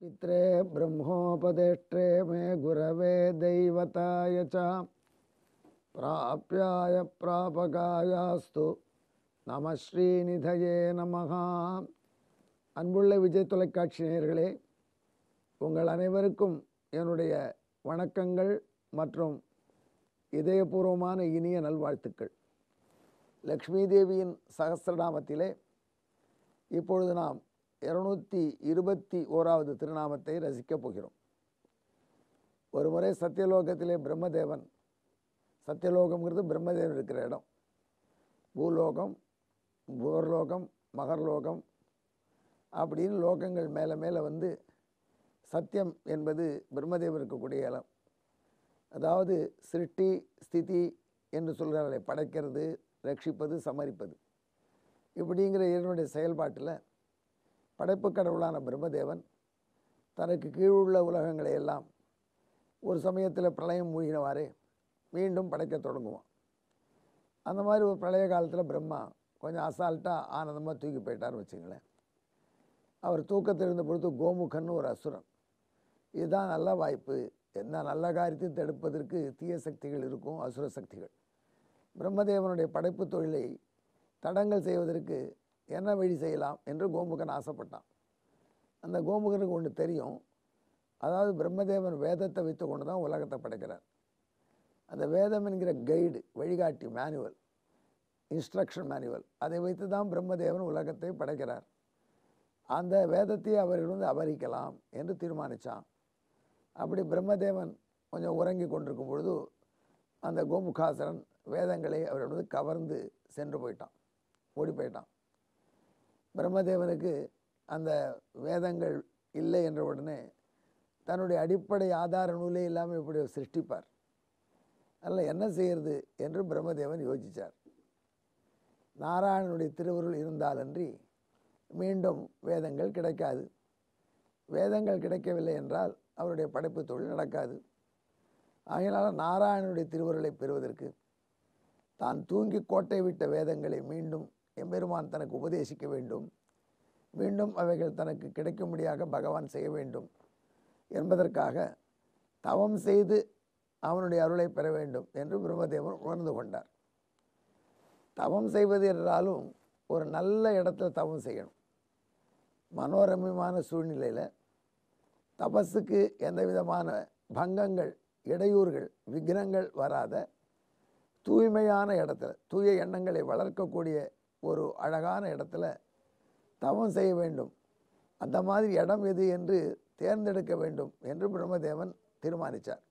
पित्रे ब्रह्मोपदेष्ट्रे मे गुरवे दैवताय च प्राप्याय प्रापकायास्तु நம ஸ்ரீநிதயே நமஹ. அன்புள்ள விஜய் தொலைக்காட்சி நேயர்களே, உங்கள் அனைவருக்கும் என்னுடைய வணக்கங்கள் மற்றும் இதயபூர்வமான இனிய நல்வாழ்த்துக்கள். லக்ஷ்மி தேவியின் சகஸ்ரநாமத்திலே இப்பொழுது நாம் 221வது திருநாமத்தை ரசிக்கப் போகிறோம். ஒரு முறை சத்தியலோகத்திலே பிரம்மதேவன், சத்தியலோகம்ங்கிறது பிரம்மதேவன் இருக்கிற இடம், பூலோகம், புவர்லோகம், மகர்லோகம் அப்படின்னு லோகங்கள் மேலே மேலே வந்து சத்தியம் என்பது பிரம்மதேவன் இருக்கக்கூடிய இடம். அதாவது சிருஷ்டி ஸ்திதி என்று சொல்கிறார்களே, படைக்கிறது, ரட்சிப்பது, சமரிப்பது, இப்படிங்கிற இதனுடைய செயல்பாட்டில் படைப்பு கடவுளான பிரம்மதேவன் தனக்கு கீழுள்ள உலகங்களை எல்லாம் ஒரு சமயத்தில் பிரளயம் மூழ்கினவாறே மீண்டும் படைக்க தொடங்குவான். அந்த மாதிரி ஒரு பிரளய காலத்தில் பிரம்மா கொஞ்சம் அசால்ட்டாக ஆனந்தமாக தூக்கி போயிட்டார்னு வச்சுங்களேன். அவர் தூக்கத்தில் இருந்த பொழுது கோமுகன்னு ஒரு அசுரன், இதுதான் நல்ல வாய்ப்பு, என்ன நல்ல காரியத்தையும் தடுப்பதற்கு தீய சக்திகள் இருக்கும், அசுர சக்திகள். பிரம்மதேவனுடைய படைப்பு தொழிலை தடங்கல் செய்வதற்கு என்ன வழி செய்யலாம் என்று கோமுகன் ஆசைப்பட்டான். அந்த கோமுகனுக்கு ஒன்று தெரியும், அதாவது பிரம்மதேவன் வேதத்தை வைத்து கொண்டு தான் உலகத்தை படைக்கிறார். அந்த வேதம் என்கிற கைடு, வழிகாட்டி, மேனுவல், இன்ஸ்ட்ரக்ஷன் மேனுவல், அதை வைத்து தான் பிரம்மதேவன் உலகத்தை படைக்கிறார். அந்த வேதத்தை அவரிடம் அபகரிக்கலாம் என்று தீர்மானித்தான். அப்படி பிரம்மதேவன் கொஞ்சம் உறங்கி கொண்டிருக்கும் பொழுது அந்த கோமுகாசுரன் வேதங்களை அவரிடம் கவர்ந்து சென்று போயிட்டான், ஓடி போயிட்டான். பிரம்மதேவனுக்கு அந்த வேதங்கள் இல்லை என்ற உடனே தன்னுடைய அடிப்படை ஆதார நூலே இல்லாமல் இப்படி சிருஷ்டிப்பார், அதில் என்ன செய்கிறது என்று பிரம்மதேவன் யோசித்தார். நாராயணனுடைய திருவருள் இருந்தாலன்றி மீண்டும் வேதங்கள் கிடைக்காது. வேதங்கள் கிடைக்கவில்லை என்றால் அவருடைய படைப்பு தொழில் நடக்காது. ஆகையினால நாராயணனுடைய திருவருளை பெறுவதற்கு தான் தூங்கி கோட்டை விட்ட வேதங்களை மீண்டும் எம்பெருமான் தனக்கு உபதேசிக்க வேண்டும், மீண்டும் அவைகள் தனக்கு கிடைக்கும்படியாக பகவான் செய்ய வேண்டும் என்பதற்காக தவம் செய்து அவனுடைய அருளை பெற வேண்டும் என்று பிரம்மதேவன் உணர்ந்து கொண்டார். தவம் செய்வது என்றாலும் ஒரு நல்ல இடத்துல தவம் செய்யணும். மனோரம்யமான சூழ்நிலையில் தபஸுக்கு எந்த விதமான பங்கங்கள், இடையூறுகள், விக்னங்கள் வராத தூய்மையான இடத்துல, தூய எண்ணங்களை வளர்க்கக்கூடிய ஒரு அழகான இடத்துல தவம் செய்ய வேண்டும். அந்த மாதிரி இடம் எது என்று தேர்ந்தெடுக்க வேண்டும் என்று பிரம்மதேவன் தீர்மானித்தார்.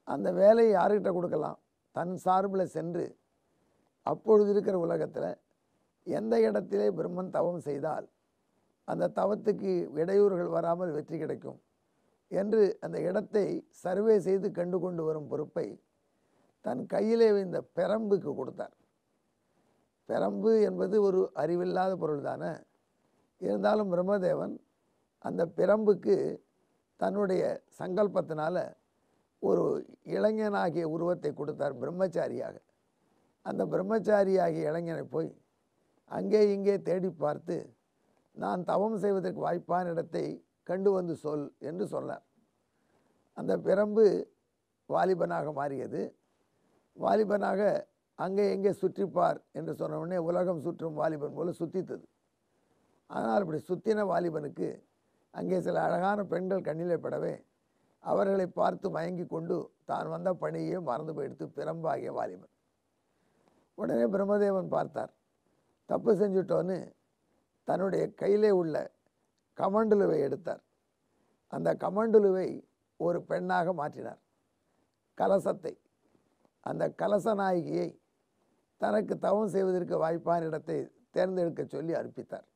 அந்த வேலையை யார்கிட்ட கொடுக்கலாம்? தன் சார்பில் சென்று அப்பொழுது இருக்கிற உலகத்தில் எந்த இடத்திலே பிரம்மன் தவம் செய்தால் அந்த தவத்துக்கு இடையூறுகள் வராமல் வெற்றி கிடைக்கும் என்று அந்த இடத்தை சர்வே செய்து கண்டு கொண்டு வரும் பொறுப்பை தன் கையிலே இந்த பெரம்புக்கு கொடுத்தார். பெரம்பு என்பது ஒரு அறிவில்லாத பொருள் தானே. இருந்தாலும் பிரம்மதேவன் அந்த பிரம்புக்கு தன்னுடைய சங்கல்பத்தினால ஒரு இளைஞனாகிய உருவத்தை கொடுத்தார், பிரம்மச்சாரியாக. அந்த பிரம்மச்சாரியாகிய இளைஞனை போய் அங்கே இங்கே தேடி பார்த்து, நான் தவம் செய்வதற்கு வாய்ப்பான இடத்தை கண்டு வந்து சொல் என்று சொன்னார். அந்த பிரம்பு வாலிபனாக மாறியது. வாலிபனாக அங்கே எங்கே சுற்றிப்பார் என்று சொன்ன உடனே உலகம் சுற்றும் வாலிபன் போல சுற்றித்தது. ஆனால் அப்படி சுற்றின வாலிபனுக்கு அங்கே சில அழகான பெண்கள் கண்ணிலே படவே அவர்களை பார்த்து மயங்கி கொண்டு தான் வந்த பணியை மறந்து போயிடுத்து பிரம்பாகிய வாலிபன். உடனே பிரம்மதேவன் பார்த்தார், தப்பு செஞ்சுட்டோன்னு தன்னுடைய கையிலே உள்ள கமண்டலுவை எடுத்தார். அந்த கமண்டலுவை ஒரு பெண்ணாக மாற்றினார். கலசத்தை, அந்த கலச நாயகியை தனக்கு தவம் செய்வதற்கு வாய்ப்பான இடத்தை தேர்ந்தெடுக்க சொல்லி அர்ப்பித்தார்.